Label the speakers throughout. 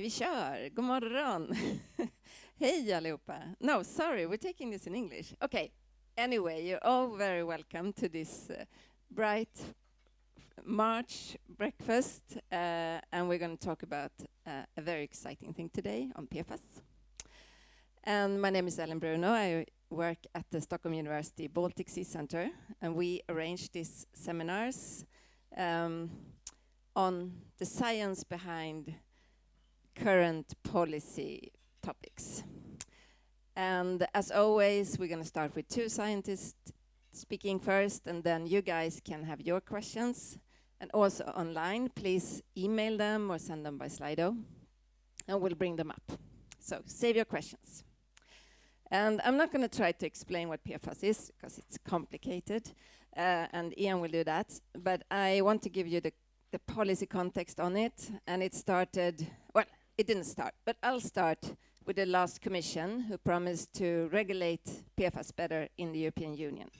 Speaker 1: Vi kör. God morgon. Hej allihopa. No, sorry, we're taking this in English. Okay. Anyway, you're all very welcome to this bright March breakfast, and we're going to talk about a very exciting thing today on PFAS. And my name is Bruno. I work at the Stockholm University Baltic Sea Center, and we arrange these seminars on the science behind current policy topics. And as always, we're going to start with two scientists speaking first, and then you guys can have your questions. And also online, please email them or send them by Slido, and we'll bring them up. So save your questions. And I'm not going to try to explain what PFAS is, because it's complicated, and Ian will do that. But I want to give you the policy context on it, and it started, well, it didn't start, but I'll start with the last commission who promised to regulate PFAS better in the European Union.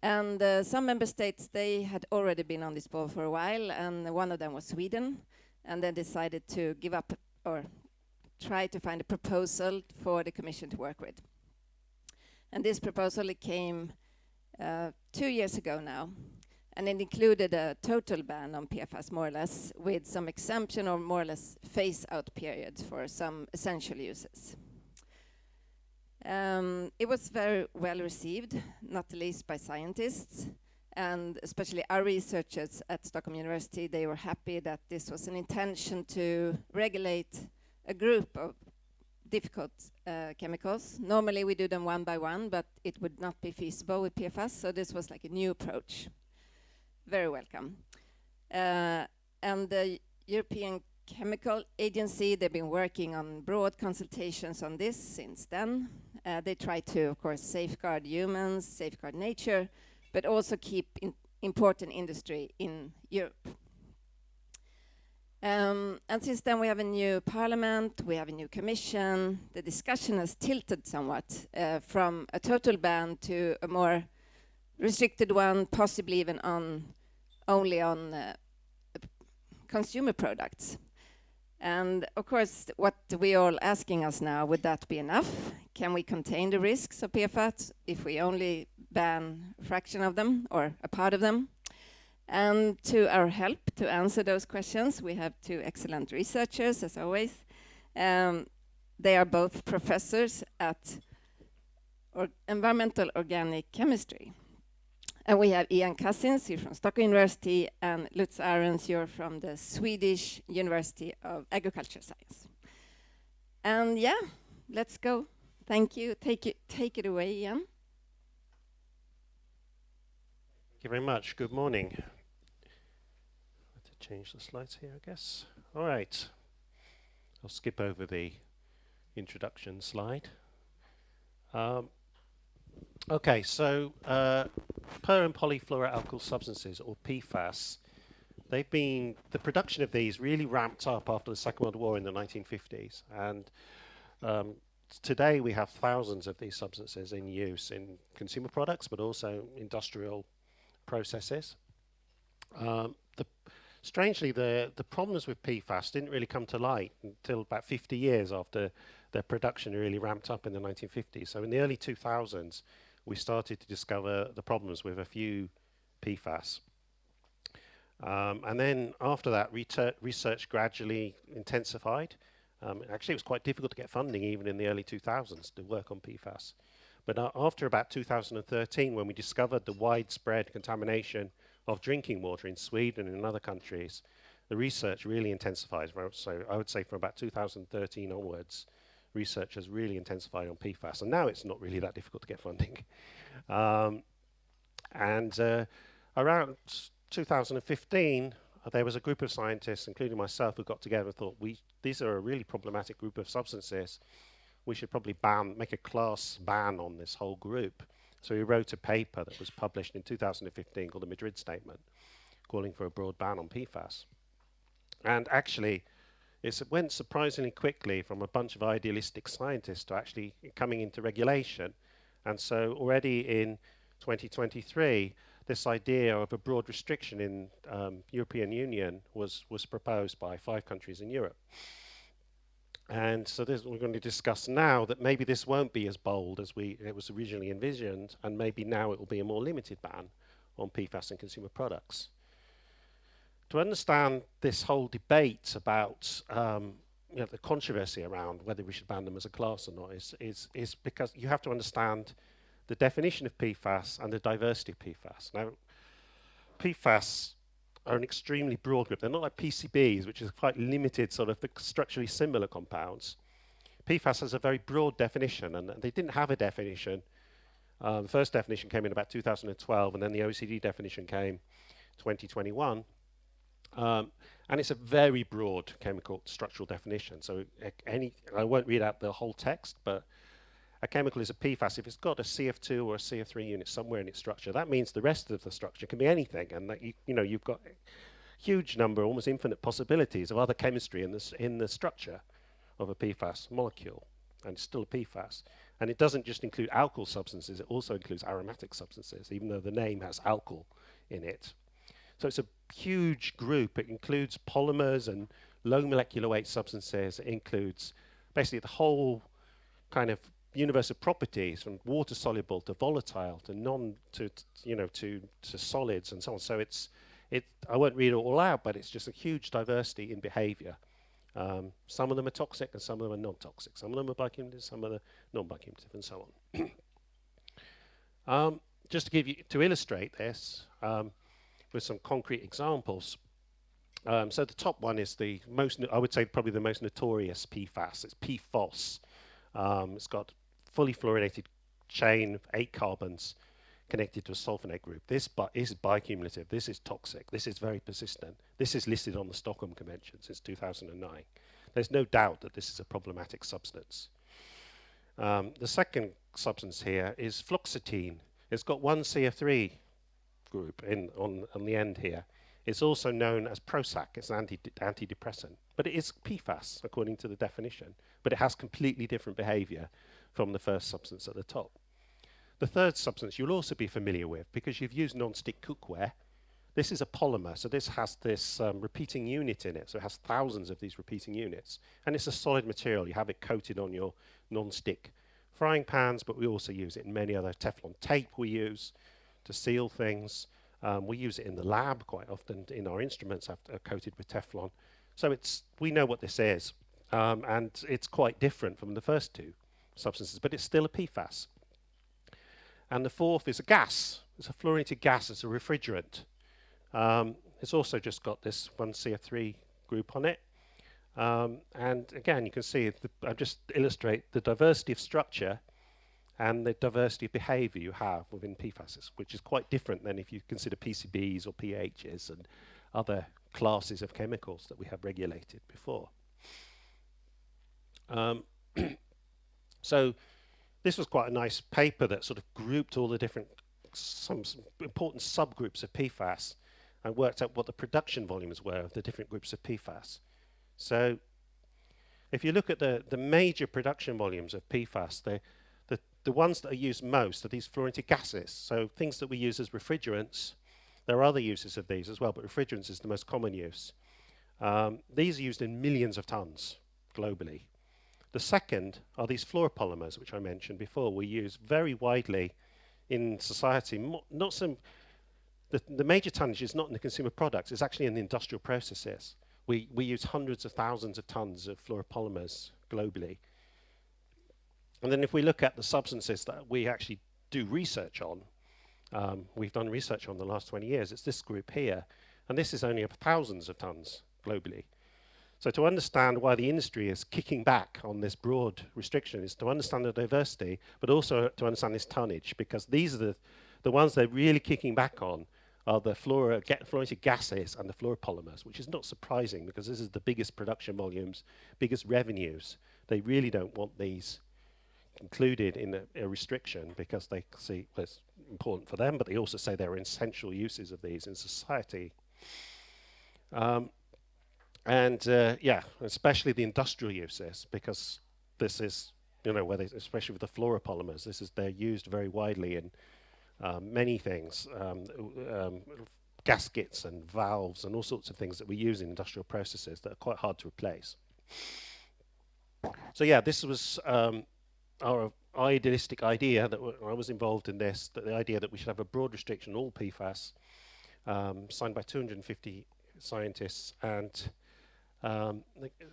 Speaker 1: And some member states, they had already been on this ball for a while, and one of them was Sweden, and then decided to give up or try to find a proposal for the commission to work with. And this proposal, it came 2 years ago now, and it included a total ban on PFAS, more or less, with some exemption or more or less phase-out periods for some essential uses. It was very well received, not the least by scientists, and especially our researchers at Stockholm University. They were happy that this was an intention to regulate a group of difficult chemicals. Normally we do them one by one, but it would not be feasible with PFAS, so this was like a new approach. Very welcome. And the European Chemical Agency, they've been working on broad consultations on this since then. They try to, of course, safeguard humans, safeguard nature, but also keep important industry in Europe. And since then we have a new parliament, we have a new commission. The discussion has tilted somewhat from a total ban to a more restricted one, possibly even only on consumer products. And of course, what we are all asking us now, would that be enough? Can we contain the risks of PFAS if we only ban a fraction of them or a part of them? And to our help to answer those questions, we have two excellent researchers, as always. They are both professors at environmental organic chemistry. And we have Ian Cousins, you're from Stockholm University, and Lutz Ahrens, you're from the Swedish University of Agricultural Science. And yeah, let's go. Thank you. Take it away, Ian.
Speaker 2: Thank you very much. Good morning. Have to change the slides here, I guess. All right. I'll skip over the introduction slide. Okay, so per and polyfluoroalkyl substances, or PFAS, the production of these really ramped up after the Second World War in the 1950s, and today we have thousands of these substances in use in consumer products, but also industrial processes. Strangely, the problems with PFAS didn't really come to light until about 50 years after their production really ramped up in the 1950s. So in the early 2000s, we started to discover the problems with a few PFAS. And then after that, research gradually intensified. Actually, it was quite difficult to get funding even in the early 2000s to work on PFAS. But after about 2013, when we discovered the widespread contamination of drinking water in Sweden and in other countries, the research really intensified. So I would say from about 2013 onwards, research has really intensified on PFAS, and now it's not really that difficult to get funding. Around 2015, there was a group of scientists, including myself, who got together and thought, these are a really problematic group of substances. We should probably make a class ban on this whole group. So we wrote a paper that was published in 2015 called the Madrid Statement, calling for a broad ban on PFAS. And actually, it went surprisingly quickly from a bunch of idealistic scientists to actually coming into regulation. And so already in 2023, this idea of a broad restriction in European Union was proposed by 5 countries in Europe. And so we're going to discuss now that maybe this won't be as bold as it was originally envisioned, and maybe now it will be a more limited ban on PFAS in consumer products. To understand this whole debate about the controversy around whether we should ban them as a class or not is because you have to understand the definition of PFAS and the diversity of PFAS. Now, PFAS are an extremely broad group. They're not like PCBs, which is quite limited, sort of the structurally similar compounds. PFAS has a very broad definition, and they didn't have a definition. The first definition came in about 2012, and then the OECD definition came 2021. And it's a very broad chemical structural definition. So I won't read out the whole text, but a chemical is a PFAS if it's got a CF2 or a CF3 unit somewhere in its structure. That means the rest of the structure can be anything, and that you've got a huge number, almost infinite possibilities of other chemistry in the structure of a PFAS molecule, and it's still a PFAS. And it doesn't just include alkyl substances; it also includes aromatic substances, even though the name has alkyl in it. So it's a huge group. It includes polymers and low molecular weight substances. It includes basically the whole kind of universe of properties, from water soluble to volatile to solids and so on. So I won't read it all out, but it's just a huge diversity in behavior. Some of them are toxic and some of them are non-toxic. Some of them are bioaccumulative, some of them are non-bioaccumulative, and so on. Just to illustrate this with some concrete examples. So the top one is I would say probably the most notorious PFAS. It's PFOS. It's got fully fluorinated chain of 8 carbons connected to a sulfonate group. This is bioaccumulative. This is toxic. This is very persistent. This is listed on the Stockholm Convention since 2009. There's no doubt that this is a problematic substance. The second substance here is fluoxetine. It's got one CF3 group on the end here. It's also known as Prozac. It's an antidepressant. But it is PFAS, according to the definition. But it has completely different behavior from the first substance at the top. The third substance you'll also be familiar with, because you've used non-stick cookware. This is a polymer, so this has this repeating unit in it. So it has thousands of these repeating units. And it's a solid material. You have it coated on your non-stick frying pans, but we also use it in many other Teflon tape we use to seal things. We use it in the lab quite often in our instruments after coated with Teflon. So we know what this is, and it's quite different from the first two substances, but it's still a PFAS. And the fourth is a gas. It's a fluorinated gas. It's a refrigerant. It's also just got this one CF3 group on it. And again, you can see, I just illustrate the diversity of structure and the diversity of behavior you have within PFAS, which is quite different than if you consider PCBs or pHs and other classes of chemicals that we have regulated before. So this was quite a nice paper that sort of grouped all the different, some important subgroups of PFAS and worked out what the production volumes were of the different groups of PFAS. So if you look at the major production volumes of PFAS, the ones that are used most are these fluorinated gases. So things that we use as refrigerants. There are other uses of these as well, but refrigerants is the most common use. These are used in millions of tons globally. The second are these fluoropolymers, which I mentioned before. We use very widely in society. The major tonnage is not in the consumer products, it's actually in the industrial processes. We use hundreds of thousands of tons of fluoropolymers globally. And then if we look at the substances that we actually do research on, we've done research on the last 20 years, it's this group here. And this is only thousands of tons globally. So to understand why the industry is kicking back on this broad restriction is to understand the diversity, but also to understand this tonnage, because these are the ones they're really kicking back on are the fluorinated gases and the fluoropolymers, which is not surprising because this is the biggest production volumes, biggest revenues. They really don't want these included in a restriction because they see it's important for them, but they also say there are essential uses of these in society. Especially the industrial uses, because this is, especially with the fluoropolymers, they're used very widely in many things, gaskets and valves and all sorts of things that we use in industrial processes that are quite hard to replace. So yeah, this was our idealistic idea that I was involved in this, that the idea that we should have a broad restriction on all PFAS, signed by 250 scientists. And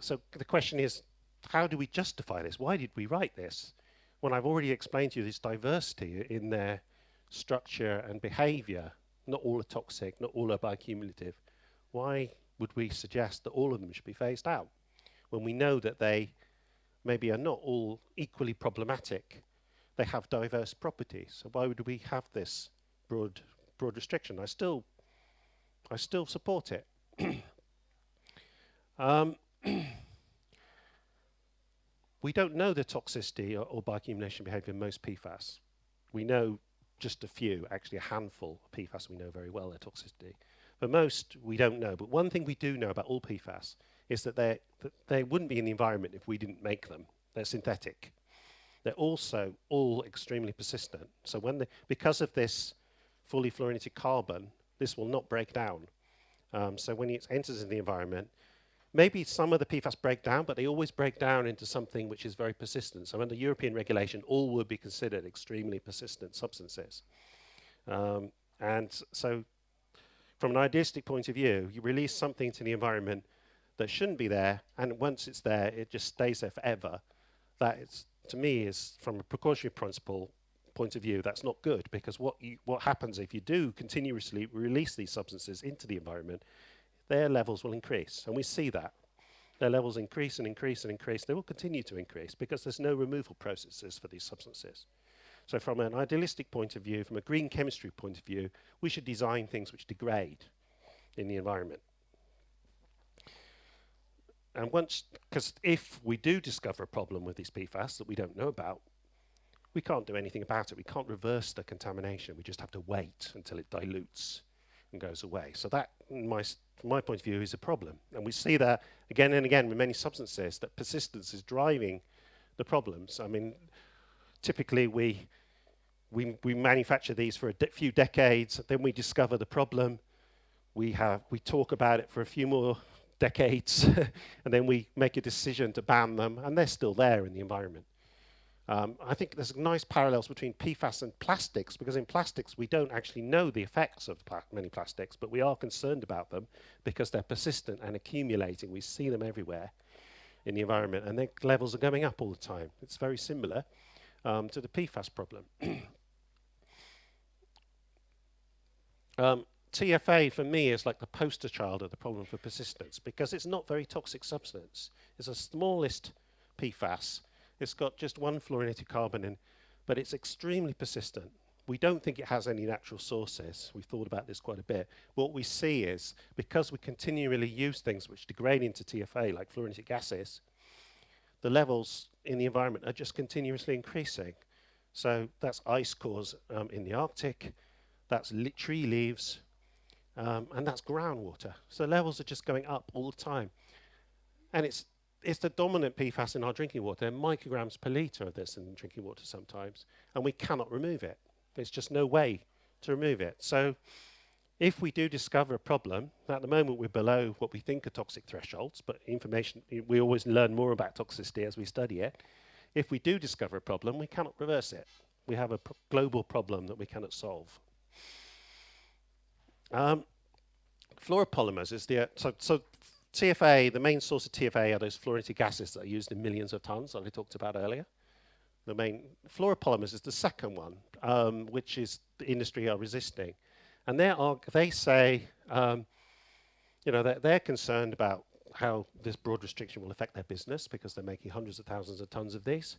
Speaker 2: so the question is, how do we justify this? Why did we write this? When I've already explained to you this diversity in their structure and behavior, not all are toxic, not all are bioaccumulative. Why would we suggest that all of them should be phased out when we know that they maybe are not all equally problematic? They have diverse properties. So why would we have this broad restriction? I still support it. We don't know the toxicity or bioaccumulation behavior of most PFAS. We know just a few, actually a handful of PFAS we know very well their toxicity. For most, we don't know. But one thing we do know about all PFAS is that they wouldn't be in the environment if we didn't make them. They're synthetic. They're also all extremely persistent. So because of this fully fluorinated carbon, this will not break down. So when it enters in the environment, maybe some of the PFAS break down, but they always break down into something which is very persistent. So under European regulation, all would be considered extremely persistent substances. And so from an idealistic point of view, you release something into the environment that shouldn't be there, and once it's there, it just stays there forever. That is, to me, is from a precautionary principle point of view, that's not good, because what happens if you do continuously release these substances into the environment, their levels will increase, and we see that. Their levels increase and increase and increase. They will continue to increase because there's no removal processes for these substances. So from an idealistic point of view, from a green chemistry point of view, we should design things which degrade in the environment. And because if we do discover a problem with these PFAS that we don't know about, we can't do anything about it. We can't reverse the contamination. We just have to wait until it dilutes and goes away. So that, from my point of view, is a problem. And we see that again and again with many substances, that persistence is driving the problems. I mean, typically we manufacture these for a few decades, then we discover the problem. We talk about it for a few more decades, and then we make a decision to ban them, and they're still there in the environment. I think there's nice parallels between PFAS and plastics, because in plastics we don't actually know the effects of many plastics, but we are concerned about them because they're persistent and accumulating. We see them everywhere in the environment, and their levels are going up all the time. It's very similar to the PFAS problem. TFA for me is like the poster child of the problem for persistence, because it's not very toxic substance. It's the smallest PFAS. It's got just one fluorinated carbon in, but it's extremely persistent. We don't think it has any natural sources. We've thought about this quite a bit. What we see is, because we continually use things which degrade into TFA, like fluorinated gases, the levels in the environment are just continuously increasing. So that's ice cores in the Arctic, that's tree leaves, and that's groundwater. So the levels are just going up all the time. And it's the dominant PFAS in our drinking water. There are micrograms per litre of this in drinking water sometimes, and we cannot remove it. There's just no way to remove it. So if we do discover a problem, at the moment we're below what we think are toxic thresholds, but we always learn more about toxicity as we study it. If we do discover a problem, we cannot reverse it. We have a global problem that we cannot solve. Fluoropolymers is so TFA, the main source of TFA are those fluorinated gases that are used in millions of tons that I talked about earlier. The main fluoropolymers is the second one, which is the industry are resisting. And they say, they're concerned about how this broad restriction will affect their business because they're making hundreds of thousands of tons of these.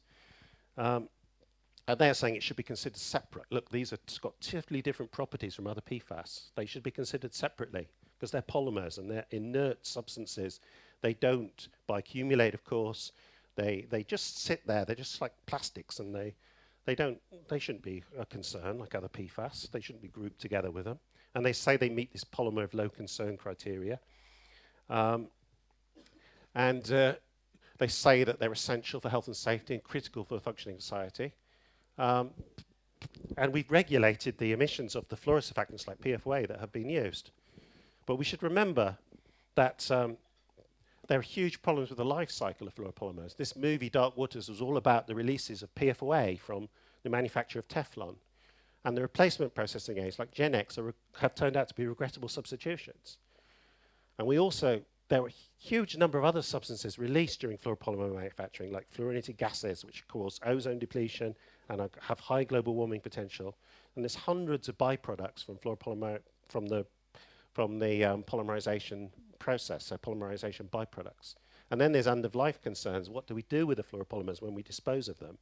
Speaker 2: And they're saying it should be considered separate. Look, these have got totally different properties from other PFAS. They should be considered separately because they're polymers and they're inert substances. They don't bioaccumulate, of course. They just sit there. They're just like plastics, and they shouldn't be a concern like other PFAS. They shouldn't be grouped together with them. And they say they meet this polymer of low concern criteria. They say that they're essential for health and safety and critical for the functioning of society. And we've regulated the emissions of the fluorosurfactants like PFOA that have been used. But we should remember that there are huge problems with the life cycle of fluoropolymers. This movie, Dark Waters, was all about the releases of PFOA from the manufacture of Teflon. And the replacement processing aids like Gen-X have turned out to be regrettable substitutions. And there were a huge number of other substances released during fluoropolymer manufacturing, like fluorinated gases, which cause ozone depletion and have high global warming potential. And there's hundreds of byproducts from fluoropolymer, from the polymerization process, so polymerization byproducts. And then there's end-of-life concerns. What do we do with the fluoropolymers when we dispose of them?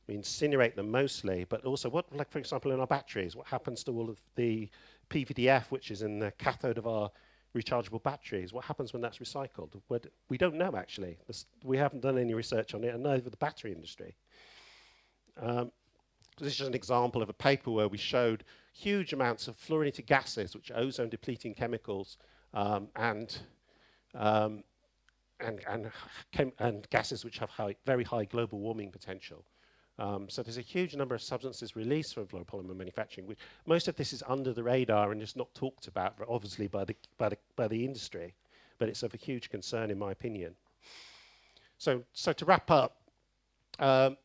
Speaker 2: We incinerate them mostly, but also like for example in our batteries, what happens to all of the PVDF, which is in the cathode of our rechargeable batteries? What happens when that's recycled? We don't know, actually. We haven't done any research on it, and neither the battery industry. This is just an example of a paper where we showed huge amounts of fluorinated gases, which are ozone-depleting chemicals, and gases which have very high global warming potential. So there's a huge number of substances released from fluoropolymer manufacturing. Most of this is under the radar and is not talked about, obviously, by the industry, but it's of a huge concern, in my opinion. So to wrap up, I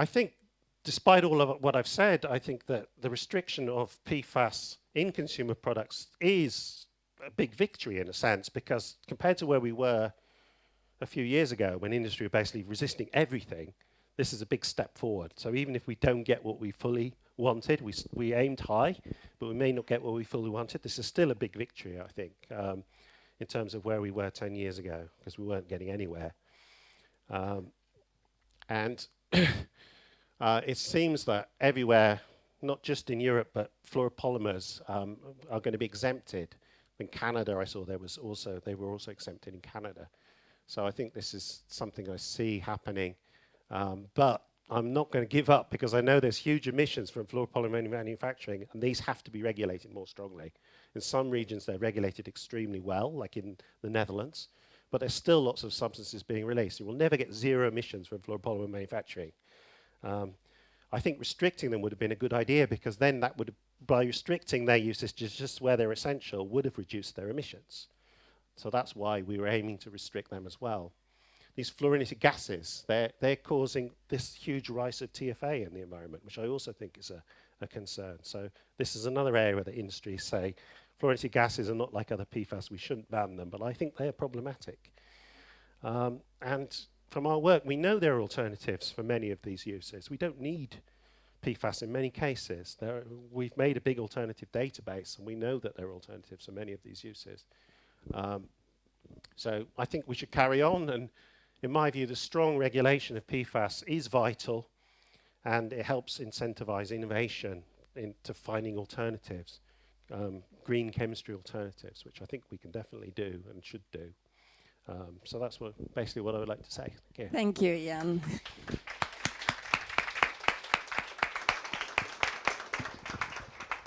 Speaker 2: think, despite all of what I've said, I think that the restriction of PFAS in consumer products is a big victory in a sense, because compared to where we were a few years ago, when industry were basically resisting everything, this is a big step forward. So even if we don't get what we fully wanted, we aimed high, but we may not get what we fully wanted. This is still a big victory, I think, in terms of where we were 10 years ago, because we weren't getting anywhere. It seems that everywhere, not just in Europe, but fluoropolymers are going to be exempted. In Canada, I saw they were also exempted in Canada. So I think this is something I see happening. But I'm not going to give up, because I know there's huge emissions from fluoropolymer manufacturing, and these have to be regulated more strongly. In some regions, they're regulated extremely well, like in the Netherlands, but there's still lots of substances being released. You will never get zero emissions from fluoropolymer manufacturing. I think restricting them would have been a good idea, because then that would, by restricting their usage just where they're essential, would have reduced their emissions. So that's why we were aiming to restrict them as well. These fluorinated gases, they're causing this huge rise of TFA in the environment, which I also think is a concern. So this is another area where the industry say fluorinated gases are not like other PFAS, we shouldn't ban them, but I think they're problematic. And from our work, we know there are alternatives for many of these uses. We don't need PFAS in many cases. We've made a big alternative database, and we know that there are alternatives for many of these uses. So I think we should carry on, and in my view, the strong regulation of PFAS is vital, and it helps incentivize innovation into finding alternatives, green chemistry alternatives, which I think we can definitely do and should do. So that's basically what I would like to say. Thank you.
Speaker 1: Thank you, Jan.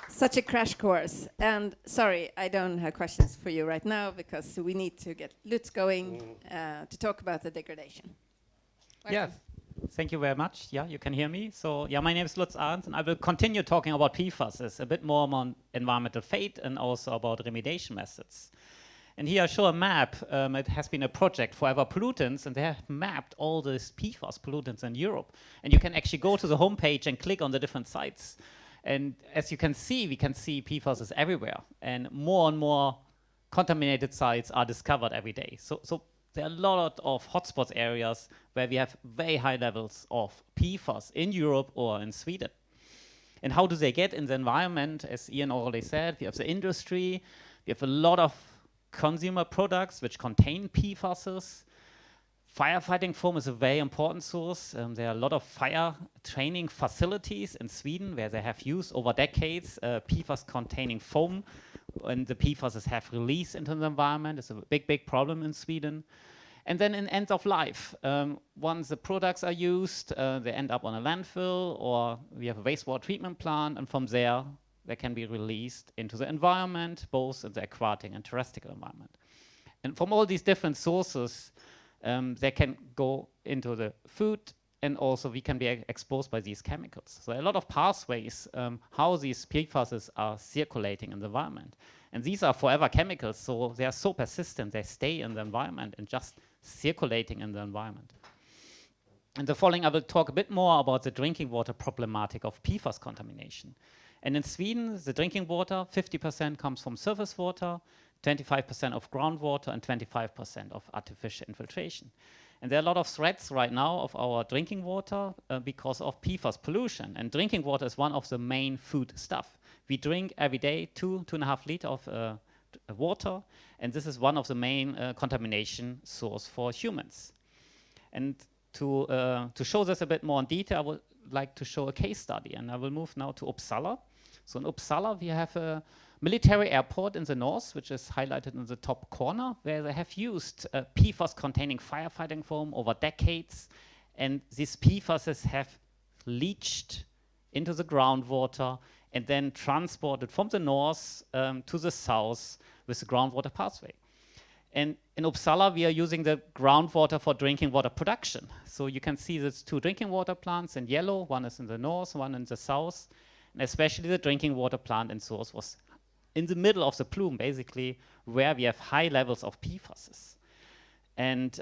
Speaker 1: Such a crash course. And sorry, I don't have questions for you right now, because we need to get Lutz going to talk about the degradation.
Speaker 3: Yes, thank you very much. Yeah, you can hear me. So yeah, my name is Lutz Ahrens, and I will continue talking about PFAS. It's a bit more on environmental fate and also about remediation methods. And here I show a map. It has been a project, Forever Pollutants, and they have mapped all these PFAS pollutants in Europe. And you can actually go to the homepage and click on the different sites. And as you can see, we can see PFAS is everywhere. And more contaminated sites are discovered every day. So there are a lot of hotspot areas where we have very high levels of PFAS in Europe or in Sweden. And how do they get in the environment? As Ian already said, we have the industry. We have a lot of consumer products which contain PFASs. Firefighting foam is a very important source. There are a lot of fire training facilities in Sweden where they have used over decades PFAS-containing foam, and the PFASs have released into the environment. It's a big problem in Sweden. And then in end of life, once the products are used, they end up on a landfill, or we have a wastewater treatment plant, and from there, they can be released into the environment, both in the aquatic and terrestrial environment. And from all these different sources, they can go into the food, and also we can be exposed by these chemicals. So a lot of pathways how these PFASs are circulating in the environment. And these are forever chemicals, so they are so persistent, they stay in the environment and just circulating in the environment. In the following, I will talk a bit more about the drinking water problematic of PFAS contamination. And in Sweden, the drinking water, 50% comes from surface water, 25% of groundwater, and 25% of artificial infiltration. And there are a lot of threats right now of our drinking water because of PFAS pollution. And drinking water is one of the main food stuff. We drink every day 2.5 liters of water, and this is one of the main contamination source for humans. And to show this a bit more in detail, I would like to show a case study, and I will move now to Uppsala. So in Uppsala, we have a military airport in the north, which is highlighted in the top corner, where they have used PFAS-containing firefighting foam over decades, and these PFASs have leached into the groundwater and then transported from the north to the south with the groundwater pathway. And in Uppsala, we are using the groundwater for drinking water production. So you can see there's 2 drinking water plants in yellow, one is in the north, one in the south. And especially the drinking water plant in source was in the middle of the plume, basically, where we have high levels of PFASs. And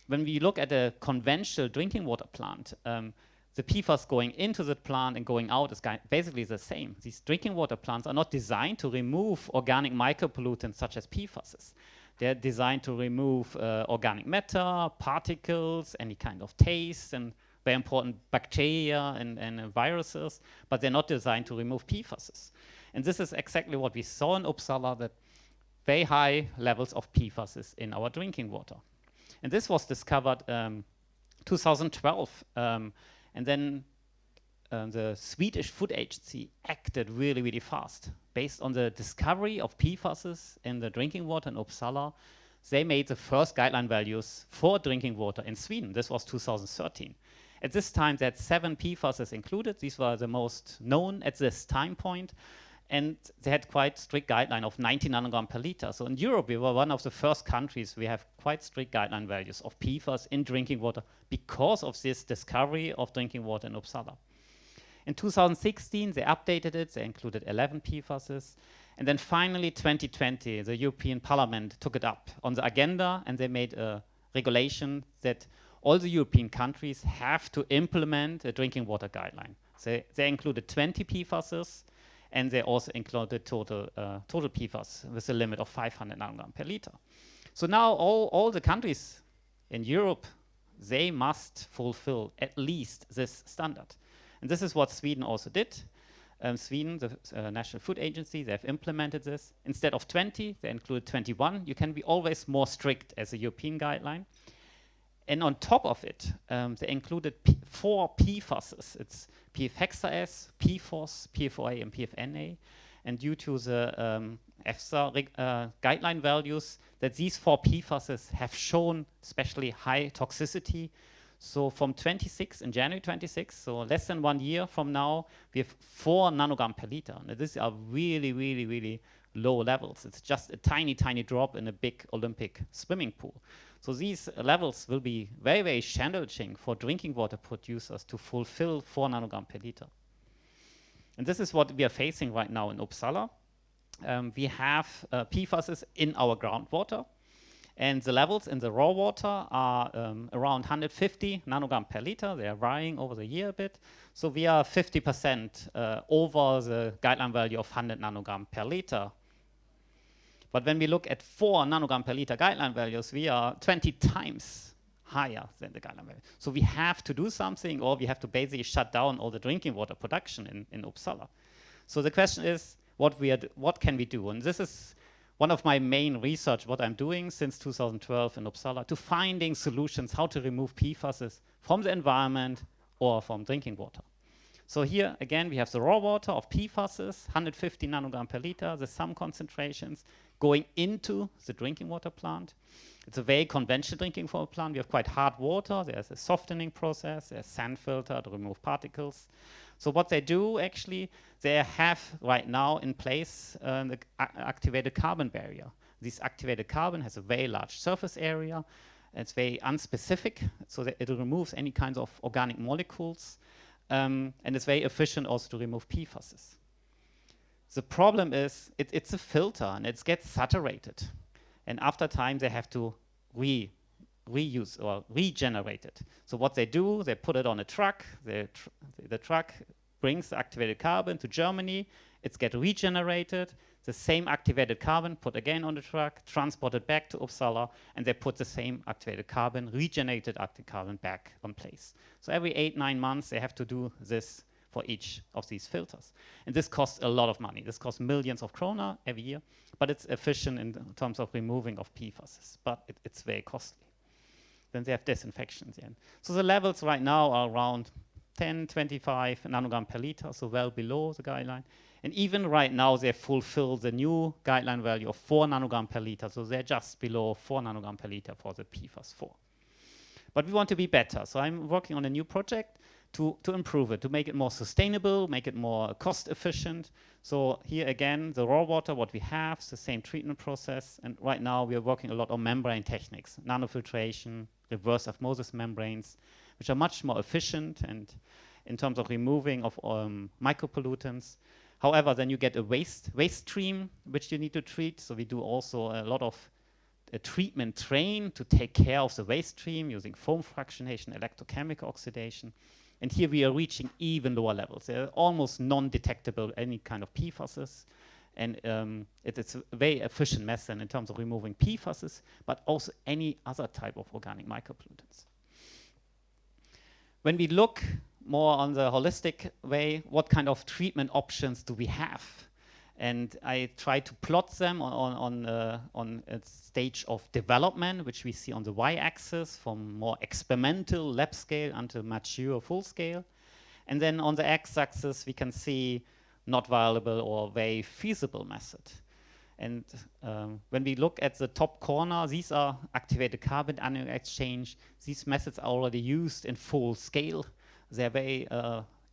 Speaker 3: when we look at a conventional drinking water plant, the PFAS going into the plant and going out is basically the same. These drinking water plants are not designed to remove organic micropollutants such as PFASs. They're designed to remove organic matter, particles, any kind of taste, and very important bacteria and viruses, but they're not designed to remove PFASs. And this is exactly what we saw in Uppsala, that very high levels of PFASs in our drinking water. And this was discovered 2012. And then the Swedish Food Agency acted really, really fast. Based on the discovery of PFASs in the drinking water in Uppsala, they made the first guideline values for drinking water in Sweden. This was 2013. At this time, they had 7 PFASs included. These were the most known at this time point. And they had quite strict guideline of 90 nanogram per liter. So in Europe, we were one of the first countries we have quite strict guideline values of PFAS in drinking water because of this discovery of drinking water in Uppsala. In 2016, they updated it. They included 11 PFASs. And then finally, 2020, the European Parliament took it up on the agenda, and they made a regulation that all the European countries have to implement a drinking water guideline. So they included 20 PFASs, and they also included total PFAS with a limit of 500 nanogram per liter. So now all the countries in Europe, they must fulfill at least this standard. And this is what Sweden also did. Sweden, the National Food Agency, they have implemented this. Instead of 20, they included 21. You can be always more strict as a European guideline. And on top of it, they included 4 PFASs. It's PFHexaS, PFOS, PFOA, and PFNA. And due to the EFSA guideline values, that these 4 PFASs have shown especially high toxicity. So from 26, in January 26, so less than 1 year from now, we have 4 nanogram per liter. Now, these are really, really, really low levels. It's just a tiny, tiny drop in a big Olympic swimming pool. So these levels will be very, very challenging for drinking water producers to fulfill 4 nanogram per liter. And this is what we are facing right now in Uppsala. We have PFASs in our groundwater. And the levels in the raw water are around 150 nanogram per liter. They are varying over the year a bit. So we are 50% over the guideline value of 100 nanogram per liter. But when we look at 4 nanogram per liter guideline values, we are 20 times higher than the guideline value. So we have to do something, or we have to basically shut down all the drinking water production in Uppsala. So the question is, what can we do? And this is one of my main research, what I'm doing since 2012 in Uppsala, to finding solutions how to remove PFASs from the environment or from drinking water. So here, again, we have the raw water of PFASs, 150 nanogram per liter, the some concentrations going into the drinking water plant. It's a very conventional drinking water plant. We have quite hard water. There's a softening process. There's sand filter to remove particles. So what they do, actually, they have right now in place the activated carbon barrier. This activated carbon has a very large surface area. It's very unspecific, so that it removes any kinds of organic molecules. And it's very efficient also to remove PFASs. The problem is it's a filter and it gets saturated. And after time, they have to reuse or regenerate it. So what they do, they put it on a truck. The truck brings the activated carbon to Germany. It's get regenerated. The same activated carbon put again on the truck, transported back to Uppsala, and they put the same activated carbon, regenerated activated carbon back on place. So every 8-9 months, they have to do this for each of these filters. And this costs a lot of money. This costs millions of krona every year, but it's efficient in terms of removing of PFAS, but it's very costly. Then they have disinfection. So the levels right now are around 10, 25 nanogram per liter, so well below the guideline. And even right now, they fulfill the new guideline value of 4 nanogram per liter, so they're just below 4 nanogram per liter for the PFAS 4. But we want to be better, so I'm working on a new project to improve it, to make it more sustainable, make it more cost efficient. So here again, the raw water, what we have, is the same treatment process. And right now we are working a lot on membrane techniques, nanofiltration, reverse osmosis membranes, which are much more efficient and in terms of removing of micropollutants. However, then you get a waste stream, which you need to treat. So we do also a lot of a treatment train to take care of the waste stream using foam fractionation, electrochemical oxidation. And here we are reaching even lower levels. They're almost non-detectable, any kind of PFASs. And it's a very efficient method in terms of removing PFASs, but also any other type of organic micropollutants. When we look more on the holistic way, what kind of treatment options do we have? And I try to plot them on a stage of development, which we see on the y-axis, from more experimental lab scale until mature full scale. And then on the x-axis, we can see not viable or very feasible method. And when we look at the top corner, these are activated carbon anion exchange. These methods are already used in full scale. They're very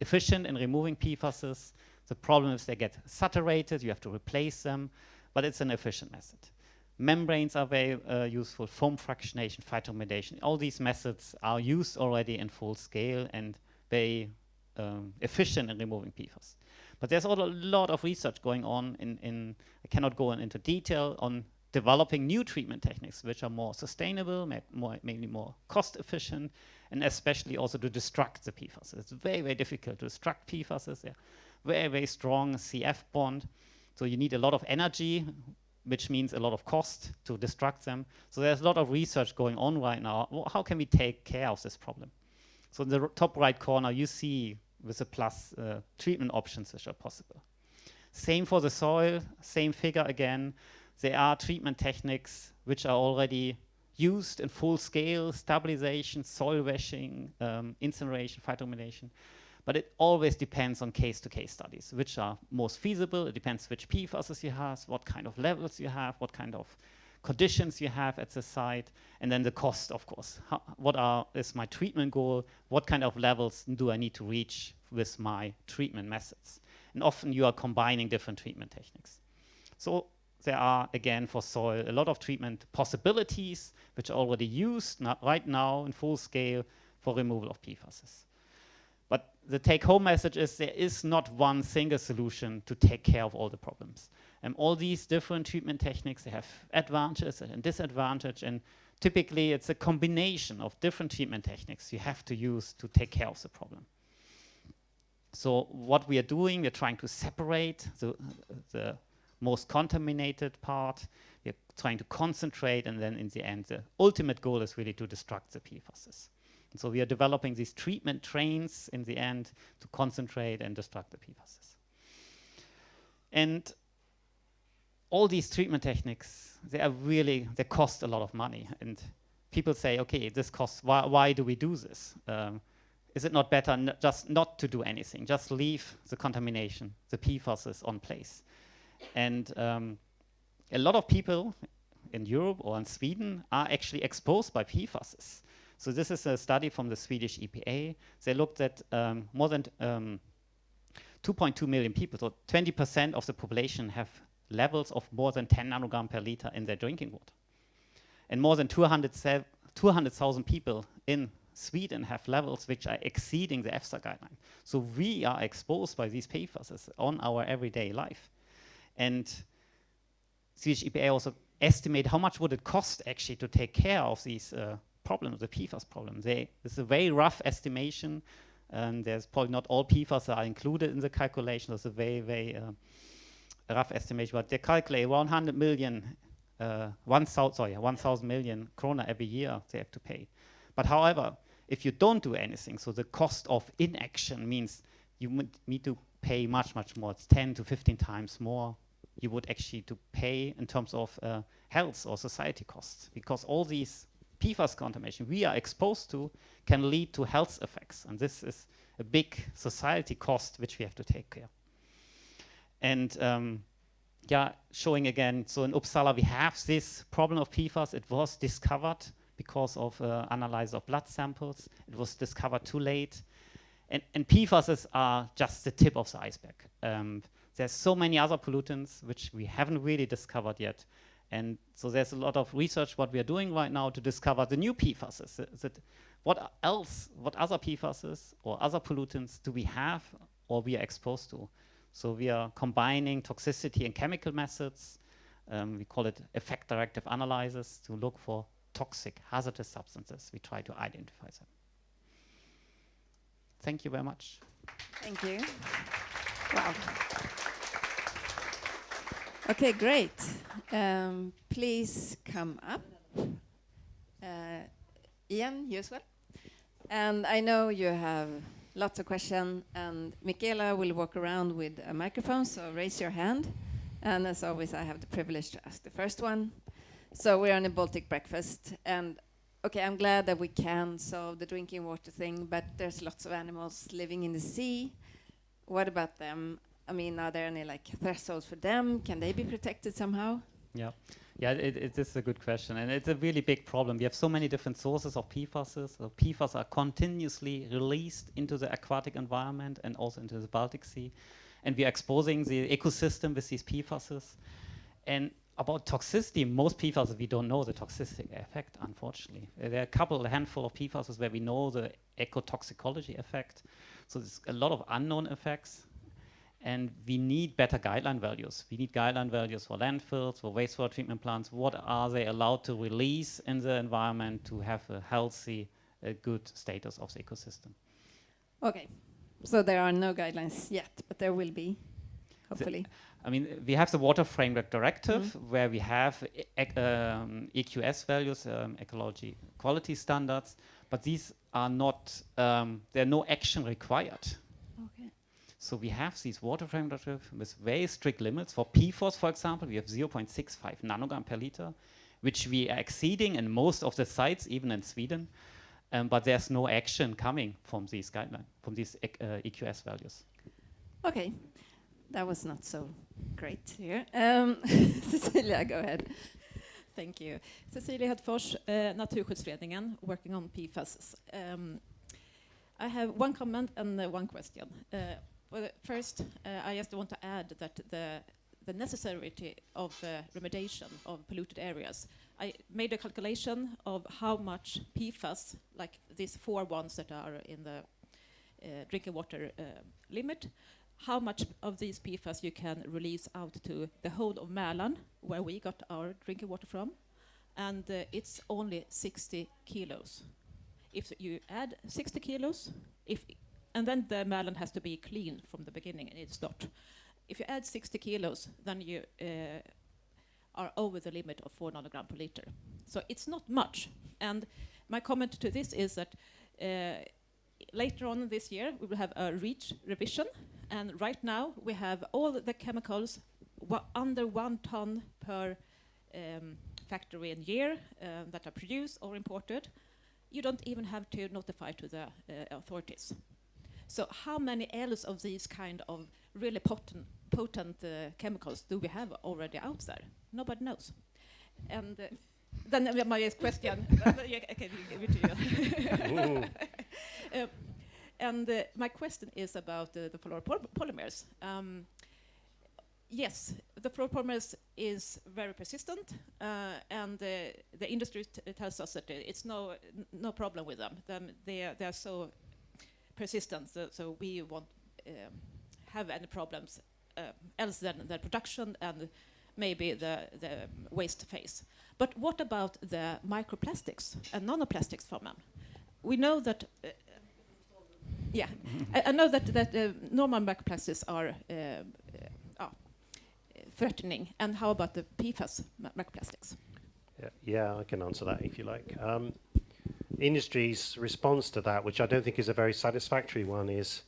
Speaker 3: efficient in removing PFASs. The problem is they get saturated, you have to replace them, but it's an efficient method. Membranes are very useful, foam fractionation, phytoremediation. All these methods are used already in full scale and very efficient in removing PFAS. But there's also a lot of research going on I cannot go into detail on developing new treatment techniques which are more sustainable, maybe more cost efficient, and especially also to destruct the PFAS. It's very, very difficult to destruct PFAS. They're very, very strong CF bond. So you need a lot of energy, which means a lot of cost to destruct them. So there's a lot of research going on right now. How can we take care of this problem? So in the top right corner, you see with the plus treatment options which are possible. Same for the soil, same figure again. There are treatment techniques which are already used in full scale, stabilization, soil washing, incineration, phytoremediation. But it always depends on case-to-case studies, which are most feasible. It depends which PFAS you have, what kind of levels you have, what kind of conditions you have at the site, and then the cost, of course. Is my treatment goal? What kind of levels do I need to reach with my treatment methods? And often you are combining different treatment techniques. So there are, again, for soil, a lot of treatment possibilities which are already used right now in full scale for removal of PFAS. But the take-home message is there is not one single solution to take care of all the problems. And all these different treatment techniques, they have advantages and disadvantages, and typically it's a combination of different treatment techniques you have to use to take care of the problem. So what we are doing, we're trying to separate the most contaminated part. We're trying to concentrate, and then in the end, the ultimate goal is really to destruct the PFAS. And so we are developing these treatment trains in the end to concentrate and destruct the PFAS. And all these treatment techniques, they cost a lot of money. And people say, okay, this costs, why do we do this? Is it not better just not to do anything, just leave the contamination, the PFAS on place? And a lot of people in Europe or in Sweden are actually exposed by PFAS. So this is a study from the Swedish EPA. They looked at more than 2.2 million people, so 20% of the population have levels of more than 10 nanogram per liter in their drinking water. And more than 200,000 people in Sweden have levels which are exceeding the EFSA guideline. So we are exposed by these PFAS on our everyday life. And Swedish EPA also estimate how much would it cost actually to take care of these problems, the PFAS problem. It's a very rough estimation, and there's probably not all PFAS that are included in the calculation. It's a very, very rough estimation, but they calculate 100 million, 1,000 million krona every year they have to pay. But however, if you don't do anything, so the cost of inaction means you need to pay much, much more. It's 10 to 15 times more you would actually to pay in terms of health or society costs, because all these PFAS contamination we are exposed to can lead to health effects, and this is a big society cost which we have to take care. And yeah, showing again, so in Uppsala we have this problem of PFAS. It was discovered because of analysis of blood samples. It was discovered too late. And PFAS are just the tip of the iceberg. There's so many other pollutants which we haven't really discovered yet. And so there's a lot of research what we are doing right now to discover the new PFAS. What other PFAS or other pollutants do we have or we are exposed to? So we are combining toxicity and chemical methods. We call it effect-directive analysis to look for toxic, hazardous substances. We try to identify them. Thank you very much.
Speaker 1: Thank you. Wow. Okay, great. Please come up. Ian, you as well. And I know you have lots of questions, and Michaela will walk around with a microphone, so raise your hand. And as always, I have the privilege to ask the first one. So we're on a Baltic Breakfast, and okay, I'm glad that we can solve the drinking water thing, but there's lots of animals living in the sea. What about them? I mean, are there any like thresholds for them? Can they be protected somehow?
Speaker 3: Yeah, it is a good question, and it's a really big problem. We have so many different sources of PFAS. So PFAS are continuously released into the aquatic environment and also into the Baltic Sea, and we are exposing the ecosystem with these PFAS. And about toxicity, most PFAS we don't know the toxicity effect, unfortunately. There are a handful of PFAS where we know the ecotoxicology effect. So there's a lot of unknown effects. And we need better guideline values. We need guideline values for landfills, for wastewater treatment plants. What are they allowed to release in the environment to have a healthy, good status of the ecosystem?
Speaker 1: Okay, so there are no guidelines yet, but there will be, hopefully.
Speaker 3: I mean, we have the Water Framework Directive where we have EQS values, ecology quality standards, but these are not, there are no action required.
Speaker 1: Okay.
Speaker 3: So we have these Water Framework Directive with very strict limits. For PFOS, for example, we have 0.65 nanogram per liter, which we are exceeding in most of the sites, even in Sweden. But there's no action coming from these guidelines, from these EQS values.
Speaker 1: Okay, that was not so great here. Cecilia, go ahead.
Speaker 4: Thank you. Cecilia Hedfors, Naturskyddsföreningen, working on PFAS. I have one comment and one question. Well, first, I just want to add that the necessity of remediation of polluted areas. I made a calculation of how much PFAS, like these 4 ones that are in the drinking water limit, how much of these PFAS you can release out to the whole of Mälaren, where we got our drinking water from, and it's only 60 kilos. If you add 60 kilos, and then the Mälaren has to be clean from the beginning, and it's not. If you add 60 kilos, then you are over the limit of 4 nanogram per liter. So it's not much. And my comment to this is that later on this year, we will have a REACH revision. And right now, we have all the chemicals under 1 ton per factory in year that are produced or imported. You don't even have to notify to the authorities. So how many else of these kind of really potent chemicals do we have already out there? Nobody knows. And then my question, I can give it to you. And my question is about the fluoropolymers. Yes, the fluoropolymers is very persistent, and the industry tells us that it's no problem with them. They are so persistent, so we won't have any problems else than the production and maybe the waste phase. But what about the microplastics and nanoplastics from them? We know that, I know that normal microplastics are threatening. And how about the PFAS microplastics?
Speaker 2: Yeah, I can answer that if you like. Industry's response to that, which I don't think is a very satisfactory one, is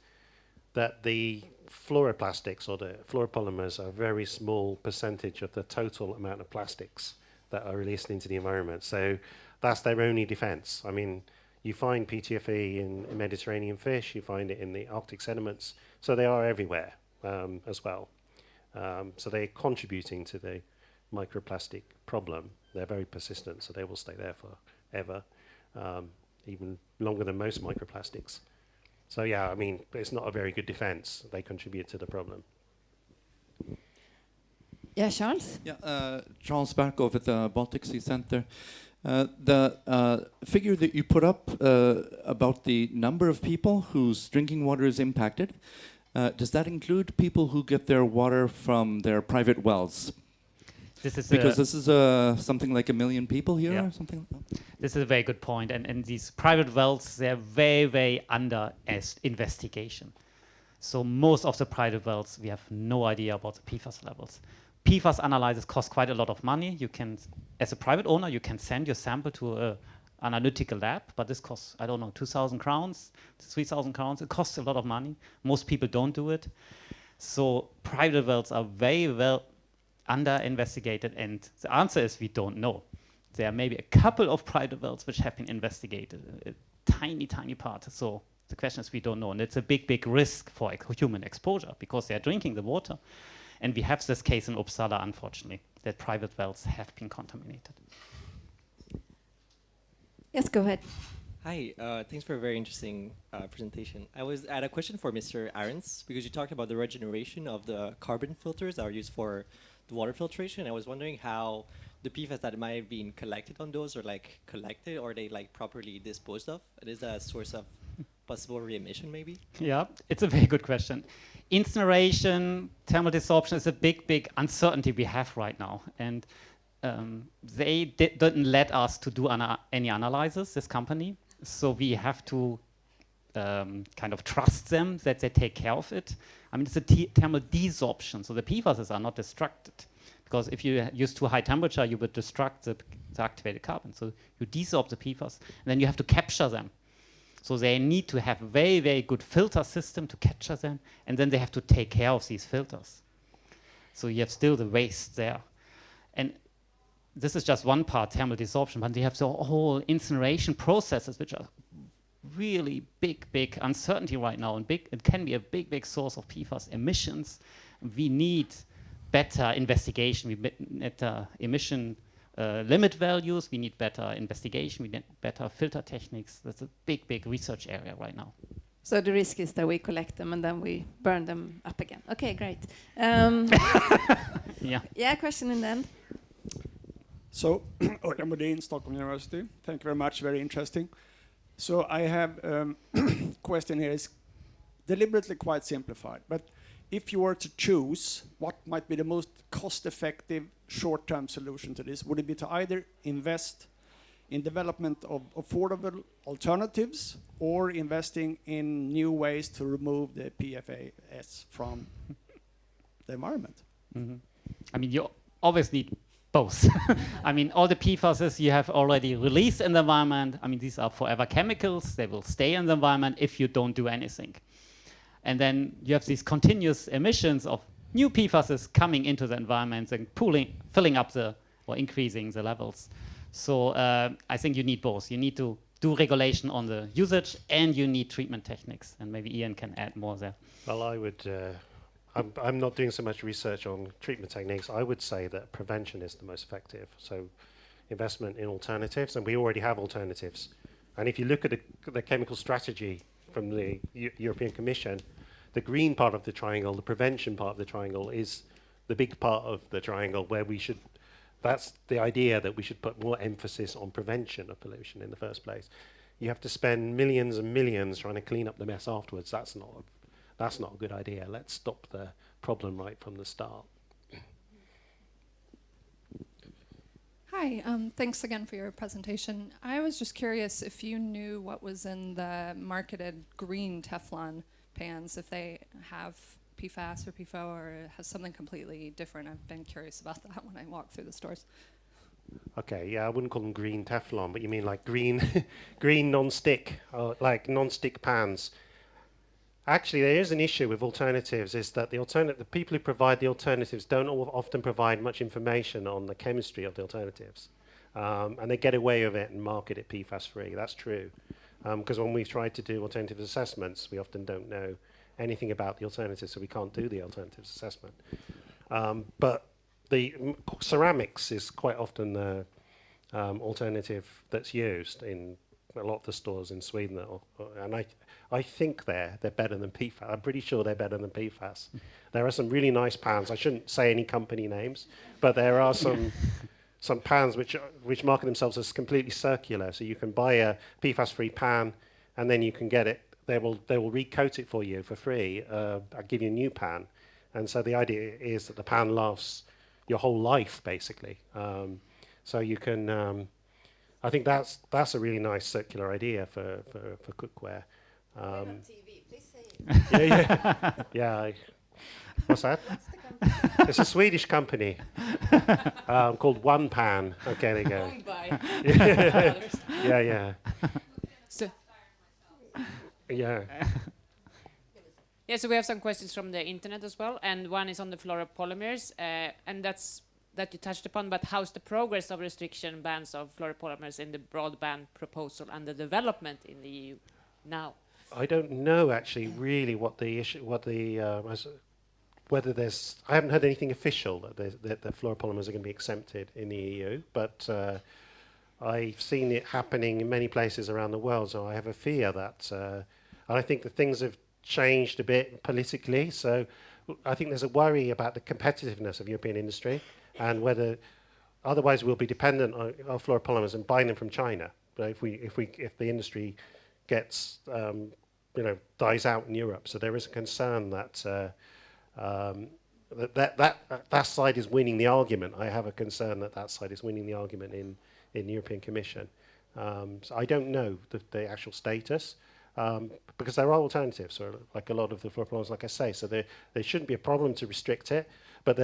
Speaker 2: that the fluoroplastics or the fluoropolymers are a very small percentage of the total amount of plastics that are released into the environment. So that's their only defense. I mean, you find PTFE in Mediterranean fish, you find it in the Arctic sediments, so they are everywhere as well. So they're contributing to the microplastic problem. They're very persistent, so they will stay there forever, even longer than most microplastics. So yeah, I mean, it's not a very good defense. They contribute to the problem.
Speaker 1: Yeah, Charles?
Speaker 5: Yeah, Charles Barkov at the Baltic Sea Center. The figure that you put up about the number of people whose drinking water is impacted, does that include people who get their water from their private wells? Because this is something like 1 million people here or something like that?
Speaker 3: This is a very good point. And these private wells, they're very, very under investigation. So most of the private wells, we have no idea about the PFAS levels. PFAS analysis cost quite a lot of money. You can, as a private owner, you can send your sample to an analytical lab, but this costs, I don't know, 2,000 crowns, 3,000 crowns. It costs a lot of money. Most people don't do it. So private wells are very well under investigated, and the answer is we don't know. There are maybe a couple of private wells which have been investigated, a tiny, tiny part. So the question is we don't know, and it's a big, big risk for human exposure because they are drinking the water. And we have this case in Uppsala, unfortunately, that private wells have been contaminated.
Speaker 1: Yes, go ahead.
Speaker 6: Hi, thanks for a very interesting presentation. I had a question for Mr. Ahrens, because you talked about the regeneration of the carbon filters that are used for the water filtration. I was wondering how the PFAS that might have been collected on those are like collected, or are they like properly disposed of? It is a source of possible re-emission maybe?
Speaker 3: Yeah, it's a very good question. Incineration, thermal desorption is a big, big uncertainty we have right now. And they didn't let us to do any analysis, this company. So we have to kind of trust them that they take care of it. I mean, it's a thermal desorption, so the PFAS are not destructed. Because if you use too high temperature, you would destruct the activated carbon. So you desorb the PFAS, and then you have to capture them. So they need to have a very, very good filter system to capture them, and then they have to take care of these filters. So you have still the waste there. And this is just one part, thermal desorption, but you have the whole incineration processes, which are really big, big uncertainty right now, and it can be a big, big source of PFAS emissions. We need better investigation, we need better emission limit values, we need better investigation, we need better filter techniques. That's a big, big research area right now.
Speaker 1: So the risk is that we collect them and then we burn them up again. Okay, great. Yeah, question in the end.
Speaker 7: So, Örjan Bodin, Stockholm University. Thank you very much, very interesting. So I have question here is deliberately quite simplified, but if you were to choose what might be the most cost-effective short-term solution to this, would it be to either invest in development of affordable alternatives or investing in new ways to remove the PFAS from the environment?
Speaker 3: Mm-hmm. I mean, you always need both. I mean, all the PFAS you have already released in the environment. I mean, these are forever chemicals. They will stay in the environment if you don't do anything. And then you have these continuous emissions of new PFAS coming into the environment and filling up or increasing the levels. So I think you need both. You need to do regulation on the usage, and you need treatment techniques. And maybe Ian can add more there.
Speaker 2: Well, I would. I'm not doing so much research on treatment techniques. I would say that prevention is the most effective. So investment in alternatives, and we already have alternatives. And if you look at the chemical strategy from the European Commission, the green part of the triangle, the prevention part of the triangle, is the big part of the triangle where we should, that's the idea that we should put more emphasis on prevention of pollution in the first place. You have to spend millions and millions trying to clean up the mess afterwards. that's not a good idea. Let's stop the problem right from the start.
Speaker 8: Hi, thanks again for your presentation. I was just curious if you knew what was in the marketed green Teflon pans, if they have PFAS or PFO or has something completely different. I've been curious about that when I walk through the stores.
Speaker 2: Okay, yeah, I wouldn't call them green Teflon, but you mean like green, green non-stick, like non-stick pans. Actually, there is an issue with alternatives, is that the people who provide the alternatives don't often provide much information on the chemistry of the alternatives. And they get away with it and market it PFAS-free. That's true. Because when we've tried to do alternative assessments, we often don't know anything about the alternatives, so we can't do the alternatives assessment. But the ceramics is quite often the alternative that's used in a lot of the stores in Sweden, and I think they're better than PFAS. I'm pretty sure they're better than PFAS. There are some really nice pans. I shouldn't say any company names, but there are some pans which market themselves as completely circular. So you can buy a PFAS-free pan, and then you can get it. They will recoat it for you for free. I'll give you a new pan, and so the idea is that the pan lasts your whole life, basically. So you can. I think that's a really nice circular idea for cookware.
Speaker 1: On TV, please say it.
Speaker 2: Yeah. What's that? It's a Swedish company called One Pan. Okay, there you go.
Speaker 9: Owned by
Speaker 2: Yeah.
Speaker 9: So,
Speaker 2: Yeah.
Speaker 9: yeah, so we have some questions from the internet as well, and one is on the fluoropolymers, and that's that you touched upon, but how's the progress of restriction bans of fluoropolymers in the broadband proposal under development in the EU now?
Speaker 2: I don't know actually really what the issue, whether there's. I haven't heard anything official that the fluoropolymers are going to be exempted in the EU, but I've seen it happening in many places around the world. So I have a fear that, and I think that things have changed a bit politically. So I think there's a worry about the competitiveness of European industry and whether otherwise we'll be dependent on fluoropolymers and buying them from China. But if the industry gets dies out in Europe, so there is a concern that that side is winning the argument. I have a concern that side is winning the argument in the European Commission. So I don't know the actual status because there are alternatives, so like a lot of the fluoropolymers, like I say. So there shouldn't be a problem to restrict it, but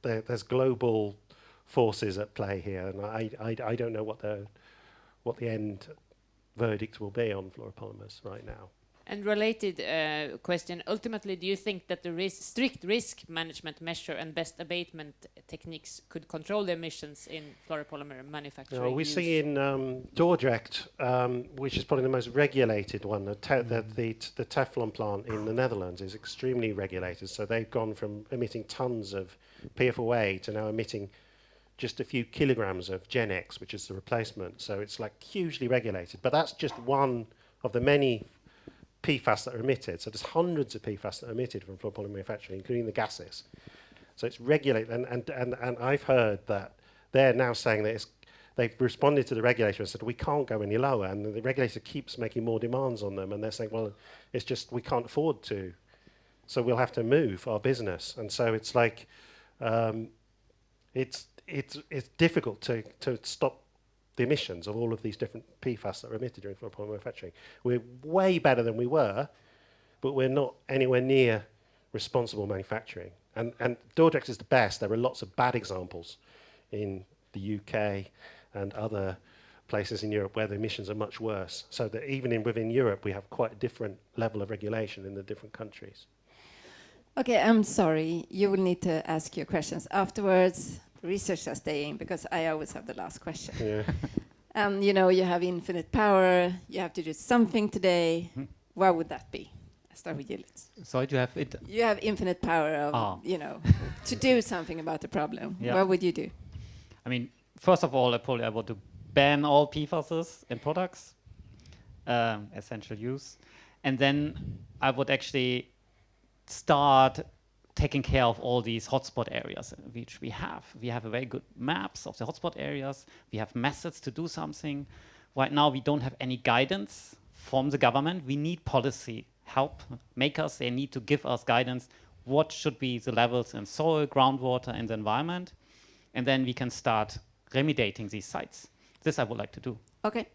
Speaker 2: there's global forces at play here, and I don't know what the end verdict will be on fluoropolymers right now.
Speaker 9: And related question, ultimately, do you think that the strict risk management measure and best abatement techniques could control the emissions in fluoropolymer manufacturing?
Speaker 2: We see in Dordrecht, which is probably the most regulated one, the Teflon plant in the Netherlands is extremely regulated. So they've gone from emitting tons of PFOA to now emitting just a few kilograms of Gen X, which is the replacement. So it's like hugely regulated. But that's just one of the many PFAS that are emitted. So there's hundreds of PFAS that are emitted from fluoropolymer manufacturing, including the gases. So it's regulated, and I've heard that they're now saying that they've responded to the regulator and said we can't go any lower, and the regulator keeps making more demands on them, and they're saying, well, it's just we can't afford to, so we'll have to move our business. And so it's like it's difficult to stop the emissions of all of these different PFAS that are emitted during fluoropolymer manufacturing. We're way better than we were, but we're not anywhere near responsible manufacturing. And Dordrecht is the best. There are lots of bad examples in the UK and other places in Europe where the emissions are much worse. So that even within Europe, we have quite a different level of regulation in the different countries.
Speaker 1: Okay, I'm sorry. You will need to ask your questions afterwards. Researchers staying because I always have the last question.
Speaker 2: Yeah.
Speaker 1: And you have infinite power. You have to do something today. What would that be? I start with you, Lutz.
Speaker 3: Sorry to have it.
Speaker 1: You have infinite power of, to do something about the problem.
Speaker 3: Yeah.
Speaker 1: What would you do?
Speaker 3: I mean, first of all, I want to ban all PFAS in products, essential use, and then I would actually start taking care of all these hotspot areas, which we have. We have a very good maps of the hotspot areas. We have methods to do something. Right now, we don't have any guidance from the government. We need policy help makers. They need to give us guidance. What should be the levels in soil, groundwater, and the environment? And then we can start remediating these sites. This I would like to do.
Speaker 1: Okay.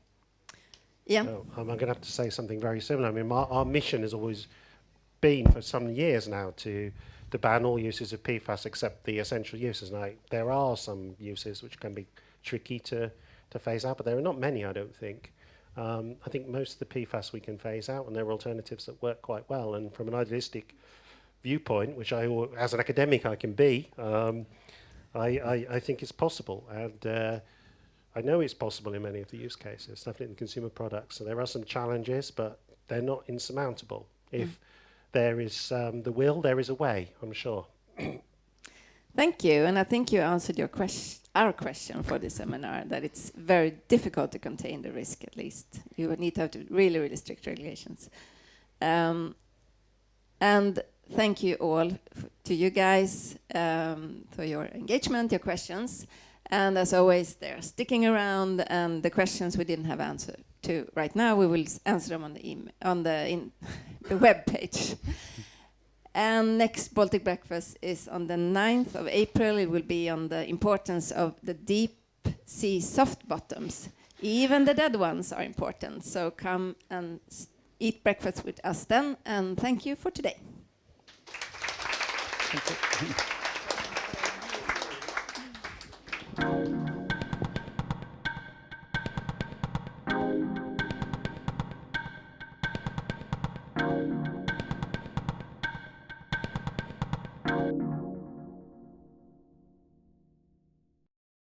Speaker 1: Yeah.
Speaker 2: So, I'm going to have to say something very similar. I mean, our mission has always been for some years now to ban all uses of PFAS except the essential uses. Now, there are some uses which can be tricky to phase out, but there are not many, I don't think. I think most of the PFAS we can phase out, and there are alternatives that work quite well. And from an idealistic viewpoint, which as an academic I can be, I think it's possible. And I know it's possible in many of the use cases, definitely in consumer products. So there are some challenges, but they're not insurmountable. If there is the will, there is a way, I'm sure.
Speaker 1: Thank you, and I think you answered our question for this seminar, that it's very difficult to contain the risk, at least. You would need to have really, really strict regulations. And thank you all to you guys for your engagement, your questions. And as always, they're sticking around, and the questions we didn't have answer to right now, we will answer them on the web page. And next Baltic Breakfast is on the 9th of April. It will be on the importance of the deep sea soft bottoms. Even the dead ones are important. So come and eat breakfast with us then. And thank you for today.
Speaker 3: Thank you.